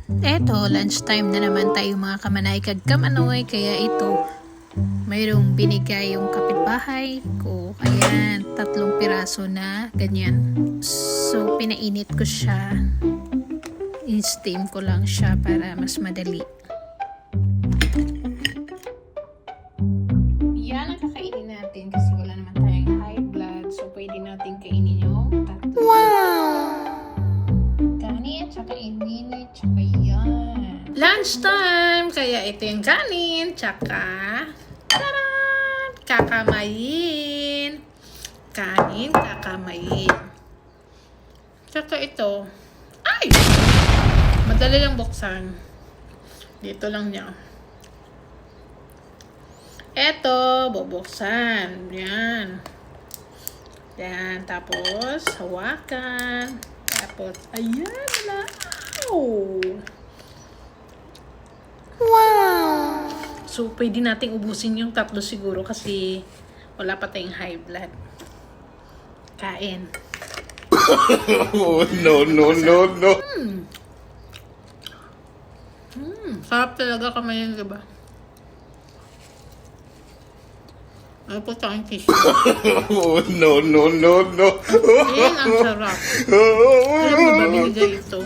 Eto, lunchtime na naman tayo mga kamanay kag kamanoy, kaya ito, mayroong binigay yung kapitbahay ko. Ayan, 3 piraso na, ganyan. So, pinainit ko siya. In-steam ko lang siya para mas madali. Yan ang kakainin natin kasi wala naman tayong high blood. So, pwede natin kainin yung 3. Wow! Kanin, tsaka init, tsaka yan. Lunchtime! Kaya ito yung kanin, tsaka taran! Kakamayin. Kanin, kakamayin. Tsaka ito. Ay! Madali lang buksan. Dito lang niya. Eto, bubuksan. Yan. Yan. Tapos, hawakan. Tapos, ayan na. Wow! So, pwede nating ubusin yung 3 siguro kasi wala pa tayong high blood. Kain. No. Sarap talaga kamayin, diba? Ay po tayong tissue. No. Ayan ang sarap. Alam mo ba binigay ito?